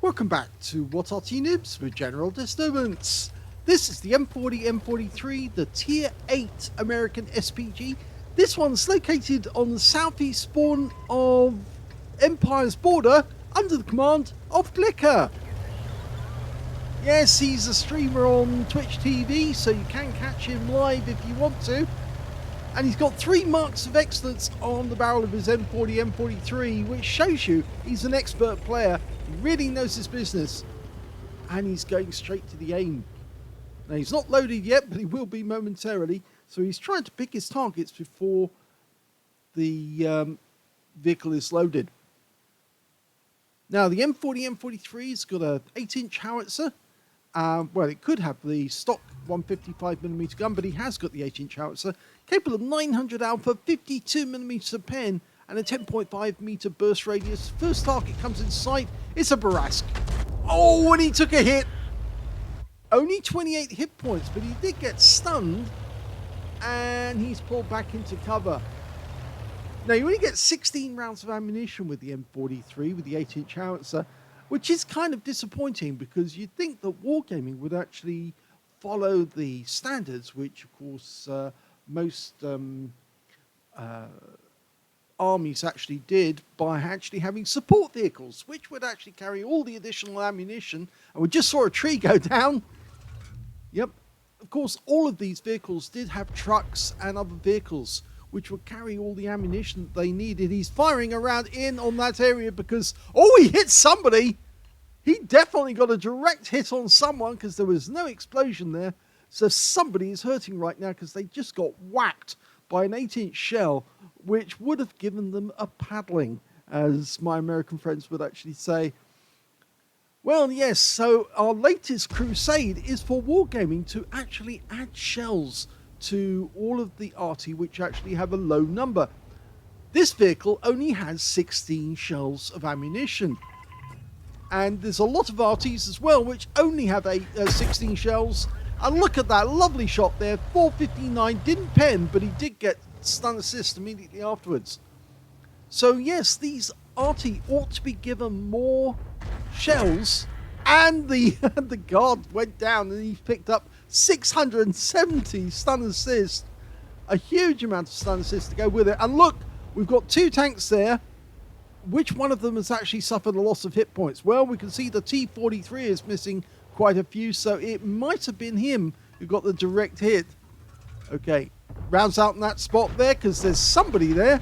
Welcome back to What Arty Noobs with General Disturbance. This is the M40, M43, the Tier 8 American SPG. This one's located on the southeast spawn of Empire's border under the command of CL1CKER. Yes, he's a streamer on Twitch TV, so you can catch him live if you want to. And he's got 3 marks of excellence on the barrel of his M40, M43, which shows you he's an expert player. He really knows his business. And he's going straight to the aim. Now, he's not loaded yet, but he will be momentarily. So he's trying to pick his targets before the vehicle is loaded. Now, the M40, M43's got a 8-inch howitzer. Well, it could have the stock 155mm gun, but he has got the 8-inch howitzer, capable of 900 alpha, 52mm pen, and a 10.5 meter burst radius. First target comes in sight. It's a Barask. Oh, and he took a hit. Only 28 hit points, but he did get stunned, and he's pulled back into cover. Now, you only get 16 rounds of ammunition with the M43, with the 8-inch howitzer, which is kind of disappointing because you'd think that wargaming would actually follow the standards, which, of course, most armies actually did by actually having support vehicles, which would actually carry all the additional ammunition. And we just saw a tree go down. Yep. Of course, all of these vehicles did have trucks and other vehicles which would carry all the ammunition that they needed. He's firing around in on that area because, oh, he hit somebody. He definitely got a direct hit on someone because there was no explosion there. So somebody is hurting right now because they just got whacked by an 8-inch shell, which would have given them a paddling, as my American friends would actually say. Well, yes, so our latest crusade is for wargaming to actually add shells to all of the Arty, which actually have a low number. This vehicle only has 16 shells of ammunition. And there's a lot of Artys as well, which only have 16 shells. And look at that lovely shot there. 459, didn't pen, but he did get stun assist immediately afterwards. So yes, these Arty ought to be given more shells. And the guard went down and he picked up 670 stun assist. A huge amount of stun assist to go with it. And look, we've got 2 tanks there. Which one of them has actually suffered a loss of hit points? Well, we can see the T43 is missing quite a few, so it might have been him who got the direct hit. Okay, rounds out in that spot there because there's somebody there.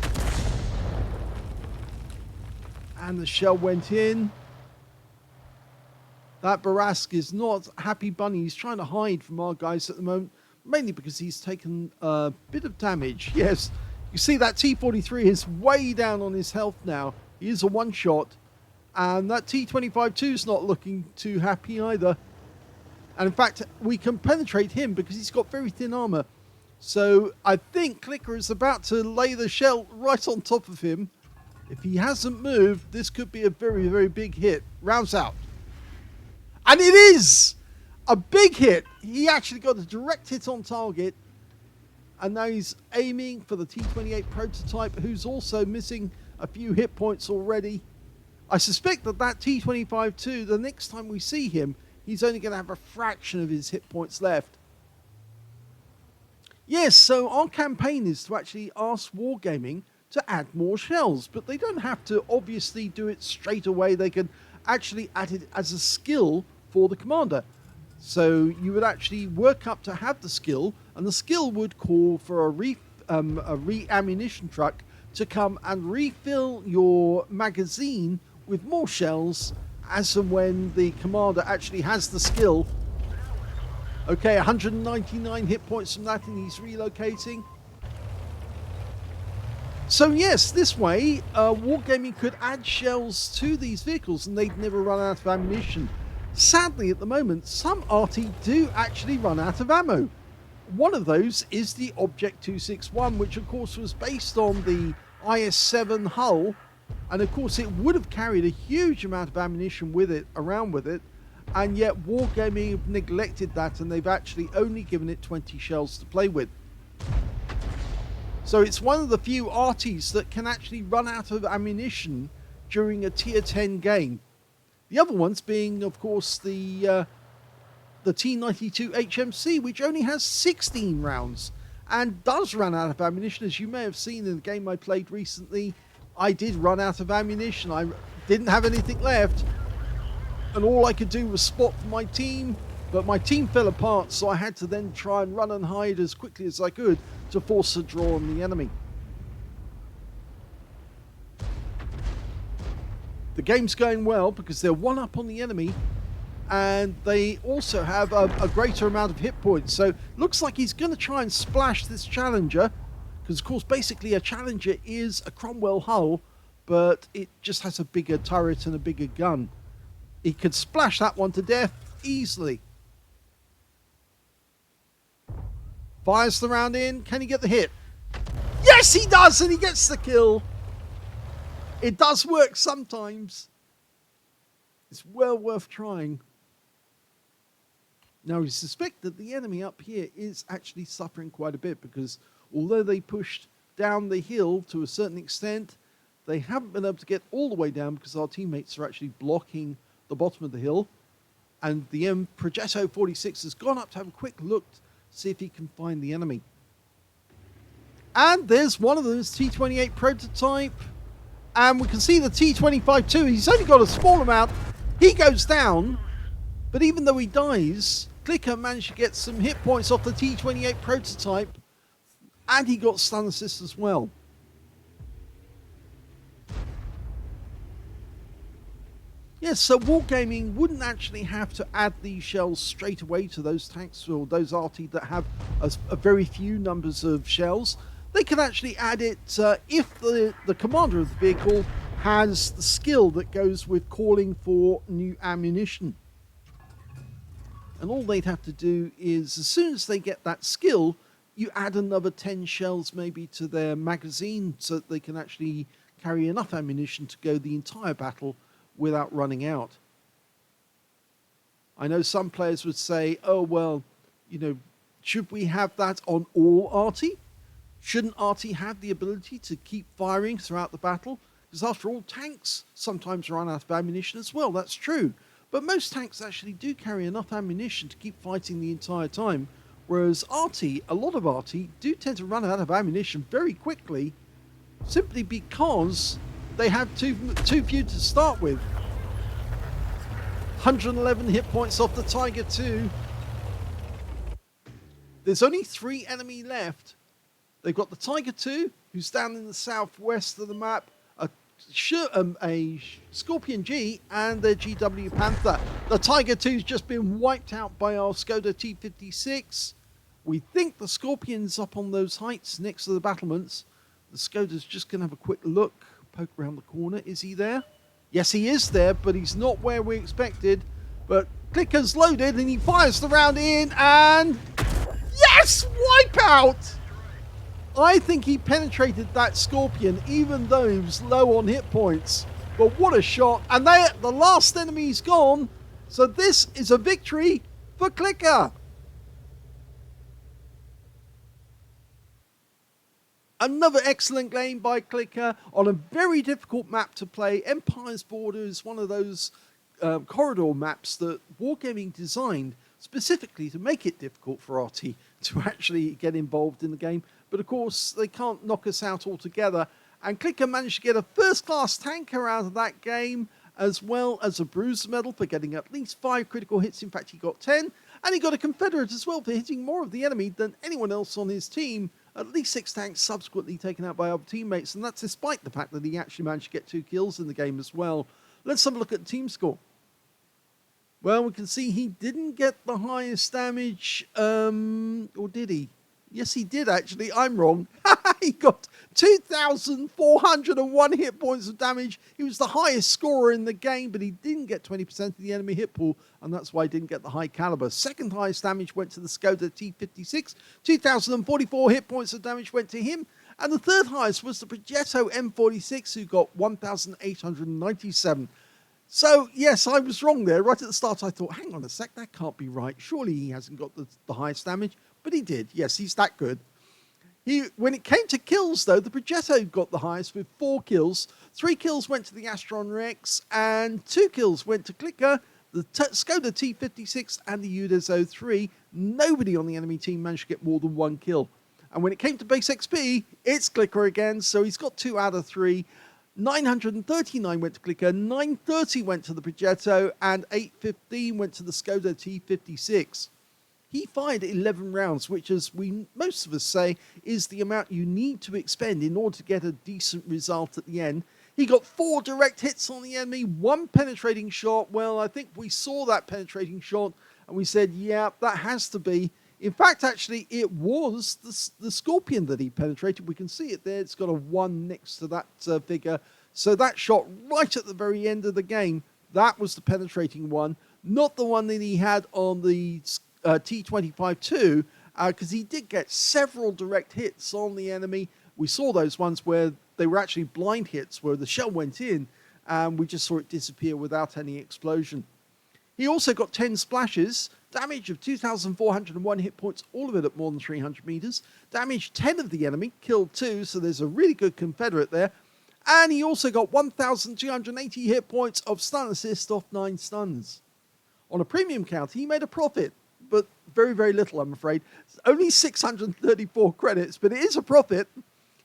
And the shell went in. That Barask is not happy bunny. He's trying to hide from our guys at the moment, mainly because he's taken a bit of damage. Yes, you see that T43 is way down on his health now. He is a one-shot. And that T25-2 is not looking too happy either. And in fact, we can penetrate him because he's got very thin armor. So I think CL1CKER is about to lay the shell right on top of him. If he hasn't moved, this could be a very, very big hit. Rounds out. And it is a big hit. He actually got a direct hit on target. And now he's aiming for the T28 prototype, who's also missing a few hit points already. I suspect that T25-2, the next time we see him, he's only going to have a fraction of his hit points left. Yes, so our campaign is to actually ask Wargaming to add more shells, but they don't have to obviously do it straight away. They can actually add it as a skill for the commander. So you would actually work up to have the skill, and the skill would call for a re-ammunition truck to come and refill your magazine with more shells as and when the commander actually has the skill. Okay, 199 hit points from that, and he's relocating. So yes, this way, Wargaming could add shells to these vehicles and they'd never run out of ammunition. Sadly, at the moment, some Arty do actually run out of ammo. One of those is the Object 261, which of course was based on the IS-7 hull. And of course, it would have carried a huge amount of ammunition with it, around with it. And yet Wargaming have neglected that, and they've actually only given it 20 shells to play with. So it's one of the few Artys that can actually run out of ammunition during a tier 10 game. The other ones being, of course, the T92 HMC, which only has 16 rounds and does run out of ammunition. As you may have seen in the game I played recently, I did run out of ammunition. I didn't have anything left, and all I could do was spot for my team, but my team fell apart, so I had to then try and run and hide as quickly as I could to force a draw on the enemy. The game's going well because they're one up on the enemy, and they also have a greater amount of hit points. So looks like he's going to try and splash this Challenger, because of course basically a Challenger is a Cromwell hull, but it just has a bigger turret and a bigger gun. He could splash that one to death easily. Fires the round in. Can he get the hit? Yes, he does, and he gets the kill. It does work sometimes. It's well worth trying. Now, we suspect that the enemy up here is actually suffering quite a bit, because although they pushed down the hill to a certain extent, they haven't been able to get all the way down because our teammates are actually blocking the bottom of the hill. And the M46 has gone up to have a quick look to see if he can find the enemy. And there's one of them, T28 prototype. And we can see the T25 too. He's only got a small amount. He goes down, but even though he dies, CL1CKER managed to get some hit points off the T28 prototype, and he got stun assist as well. Yes, so Wargaming wouldn't actually have to add these shells straight away to those tanks or those Arty that have a very few numbers of shells. They can actually add it if the commander of the vehicle has the skill that goes with calling for new ammunition. And all they'd have to do is, as soon as they get that skill, you add another 10 shells maybe to their magazine so that they can actually carry enough ammunition to go the entire battle without running out. I know some players would say, oh, well, you know, should we have that on all Arty? Shouldn't Arty have the ability to keep firing throughout the battle? Because after all, tanks sometimes run out of ammunition as well, that's true. But most tanks actually do carry enough ammunition to keep fighting the entire time, whereas Arty, a lot of Arty, do tend to run out of ammunition very quickly, simply because they have too few to start with. 111 hit points off the Tiger II. There's only 3 enemy left. They've got the Tiger II, who's down in the southwest of the map, a Scorpion G, and their GW Panther. The Tiger II's just been wiped out by our Skoda T56. We think the Scorpion's up on those heights next to the battlements. The Skoda's just going to have a quick look, poke around the corner. Is he there? Yes, he is there, but he's not where we expected. But CL1CKER's loaded, and he fires the round in, and yes, wipeout! I think he penetrated that Scorpion, even though he was low on hit points. But what a shot. And the last enemy's gone. So this is a victory for CL1CKER. Another excellent game by CL1CKER on a very difficult map to play. Empire's Border is one of those corridor maps that Wargaming designed specifically to make it difficult for Arty to actually get involved in the game. But of course, they can't knock us out altogether. And CL1CKER managed to get a first-class tanker out of that game, as well as a bruiser medal for getting at least 5 critical hits. In fact, he got 10. And he got a Confederate as well for hitting more of the enemy than anyone else on his team. At least 6 tanks subsequently taken out by other teammates. And that's despite the fact that he actually managed to get 2 kills in the game as well. Let's have a look at the team score. Well, we can see he didn't get the highest damage, or did he? Yes, he did, actually. I'm wrong. He got 2,401 hit points of damage. He was the highest scorer in the game, but he didn't get 20% of the enemy hit pool, and that's why he didn't get the high caliber. Second highest damage went to the Skoda T56. 2,044 hit points of damage went to him. And the third highest was the Progetto M46, who got 1,897. So, yes, I was wrong there. Right at the start, I thought, hang on a sec, that can't be right. Surely he hasn't got the highest damage. But he did. Yes, he's that good. When it came to kills, though, the Progetto got the highest with 4 kills. 3 kills went to the Astron Rex, and 2 kills went to CL1CKER, the Skoda T56 and the UDES 03. Nobody on the enemy team managed to get more than 1 kill. And when it came to base XP, it's CL1CKER again, so he's got 2 out of 3. 939 went to CL1CKER, 930 went to the Progetto, and 815 went to the Skoda T56. He fired 11 rounds, which, as most of us say, is the amount you need to expend in order to get a decent result at the end. He got 4 direct hits on the enemy, 1 penetrating shot. Well, I think we saw that penetrating shot, and we said, yeah, that has to be. In fact, actually, it was the Scorpion that he penetrated. We can see it there. It's got a 1 next to that figure. So that shot right at the very end of the game, that was the penetrating one, not the one that he had on the T25-2, because he did get several direct hits on the enemy. We saw those ones where they were actually blind hits, where the shell went in, and we just saw it disappear without any explosion. He also got 10 splashes, damage of 2,401 hit points, all of it at more than 300 meters, damage 10 of the enemy, killed 2, so there's a really good Confederate there, and he also got 1,280 hit points of stun assist off 9 stuns. On a premium count, he made a profit, but very, very little, I'm afraid. Only 634 credits, but it is a profit.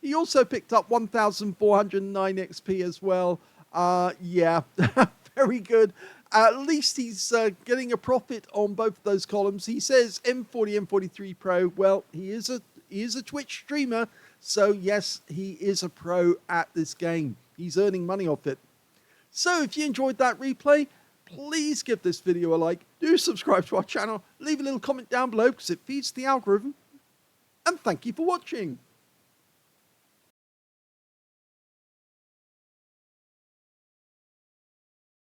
He also picked up 1,409 XP as well. Yeah, very good. At least he's getting a profit on both of those columns. He says M40, M43 Pro. Well, he is a Twitch streamer, so yes, he is a pro at this game. He's earning money off it. So if you enjoyed that replay, please give this video a like. Do subscribe to our channel. Leave a little comment down below because it feeds the algorithm. And thank you for watching.